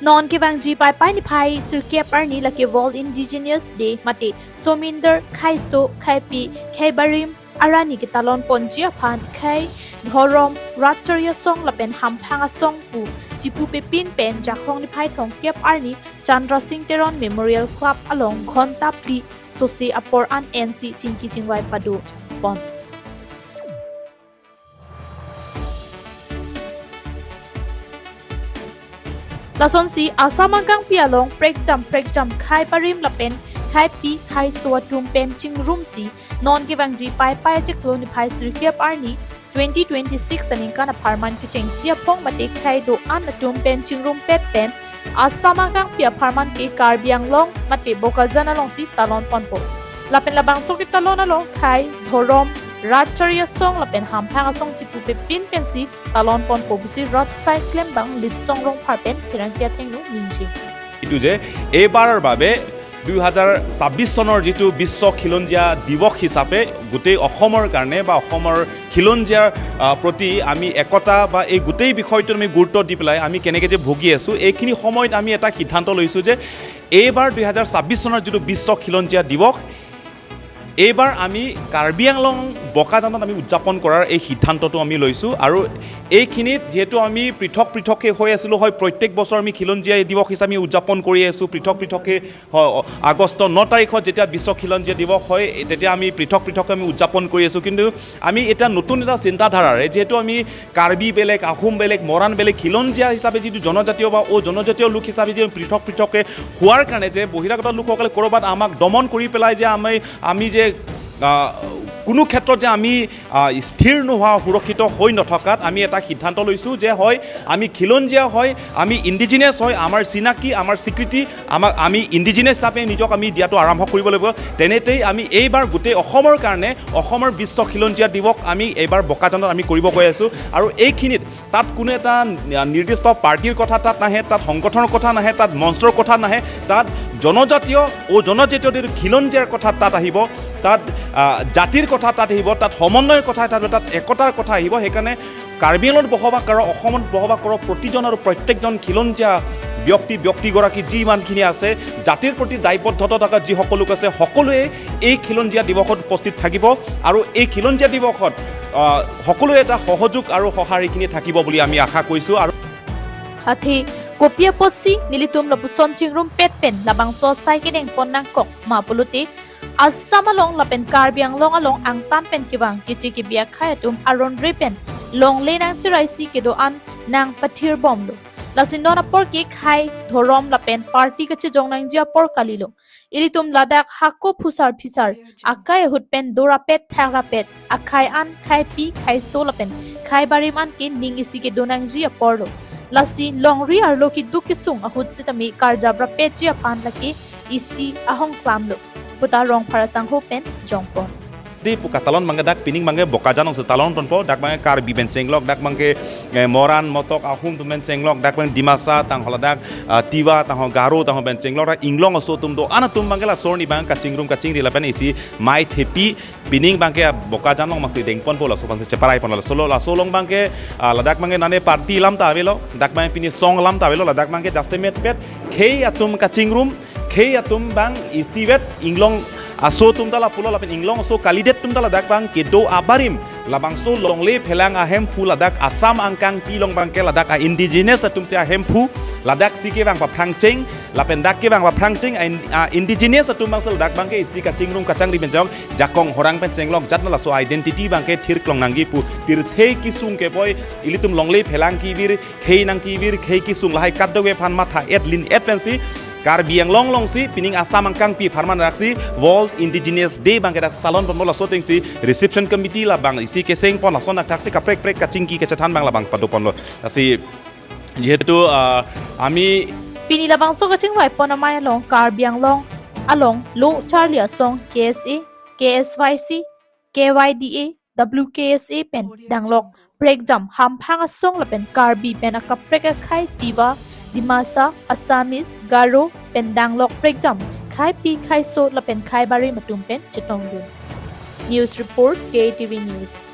non ke bang ji pai ni phai sir ke arni la ke world indigenous day mate sominder khai so khai pi khai barim arani ke talon ponji aphan khai dhorom ratcharia song la pen hamphanga song pu jipu pe pin pen jakhong ni phai thong ke arni chandra singh teron memorial club along khonta pli sosi apor an nc chingki chingwai padu pon Lason si Assam angkangpi along prek jam khai parim lapen khai pi khai suatum pen chingrum si non ke bangji pai cheklo ni phai sirkep arni 2026 aning kana apharman ki cheng sia pong mate khai do an atum pen chingrum pet pen Assam angkangpi apharman ke karbiang long mate Bokajan alongsi talon ponpo lapen labang sok talon along khai dhorom Ratcharia song lapen hamphang song chipu pe pin pensi talon pon pobisi rot cyclem bang Litsong Rongphar pen pirangtia thengru ninji itu je ebarar babe 2026 চনৰ যেটো বিশ্ব খিলঞ্জীয়া দিৱস হিচাপে গোটেই অসমৰ কাৰণে বা অসমৰ খিলঞ্জীয়াৰ প্ৰতি আমি একতা বা এই গোটেই বিষয়টো আমি গুৰুত্ব দি পেলাই আমি কেনেকৈ যে ভুগি আছো এইখিনি সময়ত আমি এটা সিদ্ধান্ত লৈছো যে এইবাৰ 2026 চনৰ যেটো বিশ্ব খিলঞ্জীয়া দিৱস এইবাৰ আমি কাৰ্বি আংলং বকাজানত আমি উদযাপন কৰাৰ এই সিদ্ধান্তটো আমি লৈছোঁ আৰু এইখিনিত যেহেতু আমি পৃথকে হৈ আছিলোঁ হয় প্ৰত্যেক বছৰ আমি খিলঞ্জীয়া দিৱস হিচাপে উদযাপন কৰি আছোঁ পৃথকে আগষ্ট 9 তাৰিখত যেতিয়া বিশ্ব খিলঞ্জীয়া দিৱস হয় তেতিয়া আমি পৃথকে আমি উদযাপন কৰি আছোঁ কিন্তু আমি এটা নতুন এটা চিন্তাধাৰাৰে যেহেতু আমি কাৰ্বি বেলেগ আহোম বেলেগ মৰাণ বেলেগ খিলঞ্জীয়া হিচাপে যিটো জনজাতীয় বা জনজাতীয় লোক হিচাপে যে পৃথকে হোৱাৰ কাৰণে যে বহিৰাগত লোকসকলে ক'ৰবাত আমাক দমন কৰি পেলাই যে আমি যে কোনো ক্ষেত্ৰত যে আমি স্থিৰ নোহোৱা সুৰক্ষিত হৈ নথকাত আমি এটা সিদ্ধান্ত লৈছোঁ যে হয় আমি খিলঞ্জীয়া হয় আমি ইণ্ডিজিনাছ হয় আমাৰ চিনাকি আমাৰ স্বীকৃতি আমি ইণ্ডিজিনাছ হিচাপে নিজক আমি দিয়াটো আৰম্ভ কৰিব লাগিব তেনেতেই আমি এইবাৰ গোটেই অসমৰ কাৰণে অসমৰ বিশ্ব খিলঞ্জীয়া দিৱস আমি এইবাৰ বকাজানত আমি কৰিব গৈ আছোঁ আৰু এইখিনিত তাত কোনো এটা নিৰ্দিষ্ট পাৰ্টিৰ কথা তাত নাহে তাত সংগঠনৰ কথা নাহে তাত মঞ্চৰ কথা নাহে তাত জনজাতীয় খিলঞ্জীয়াৰ কথা তাত আহিব তাত জাতিৰ কথা তাত আহিব তাত সমন্বয়ৰ কথা তাত একতাৰ কথা আহিব সেইকাৰণে কাৰ্বি আংলঙত বসবাস কৰা অসমত বসবাস কৰা প্ৰতিজন আৰু প্ৰত্যেকজন খিলঞ্জীয়া ব্যক্তিগৰাকী যি ইমানখিনি আছে জাতিৰ প্ৰতি দায়বদ্ধতা থকা যি সকলো আছে সকলোৱে এই খিলঞ্জীয়া দিৱসত উপস্থিত থাকিব আৰু এই খিলঞ্জীয়া দিৱসত সকলোৱে এটা সহযোগ আৰু সঁহাৰিখিনি থাকিব বুলি আমি আশা কৰিছোঁ আৰু Hathi kopia potsi nilitum lapuson chingrum pen labang so sai kineng ponang kok mapuluti Assam along lapen karbiang long along ang tan pen kiwang kichi kibia khayatum aron ripen long lenang chiraisi kedo an nang pathir bomlo lasindona por ki khai thorom lapen party kachi jongnang jia por kalilo ilitum ladak hakko phusar phisar akai hutpen dora pet thagra pet akai an khai pi khai so lapen khai barim an ki ning isi ke donang jia porlo Lasi longri arloki dukisung ahud sitami karjabra pechia pan laki isi ahong klamlo puta Rongphar sangho pen jongpon di puka talon mangge dak pining mangge Bokajan ong talon tonpo dak mangge karbi ben cenglok dak mangge moran motok ahum tu ben cenglok dak mangge dimasa tang holadak tiwa tang garo tang ben cenglok dak inglong so tum do ana tum mangge la sorni bang kachingri lapen isi mai thepi pining bangke Bokajan ong masih dengpon pola so panse ceparai pon la solong bangke ladak mangge nane party lam ta avelo dak mangge pini song lam ta avelo ladak mangge jasemet pet khei atum kachingrum khei atum bang isi vet inglong aso tum tala pulo lapin inglong so kalidet tum tala dak bang kedo abarim labang so longle phelang ahem pu ladak Assam angkangpi long bangke ladak Indigenous tum se ahem pu ladak sike bang pa phrangcheng lapen dak ke bang pa phrangcheng Indigenous tum bang sel dak bangke isi kachingrum kachang ri benjong jakong horang pen cenglok jatna la so identity bangke thir klong nangi pu pir thei kisung ke boy ilitum longle phelang ki bir khei nang ki bir khei kisung lahai kadwe phan matha etlin etpensi Karbi Anglong longsi pining Assam angkangpi apharman raksi World Indigenous Day bangke dak talon pon la soting si reception committee la bang isi keseng pon la son taksi kaprek kachingki kechathan bang la bang padu pon lo asi jehetu ami pini labang so kaching wai pon amai long Karbi Anglong along lo Charlie song KSA KSYC KYDA WKSA pen danglok break jam hamphang song la pen Karbi pen akaprek khai diva Dimasa, Assamese, Garo, Pendanglok, Pregjam, Khai Pi, Khai So, Lapen Khai Bari Matumpen, Chitongdun. News Report, KTV News.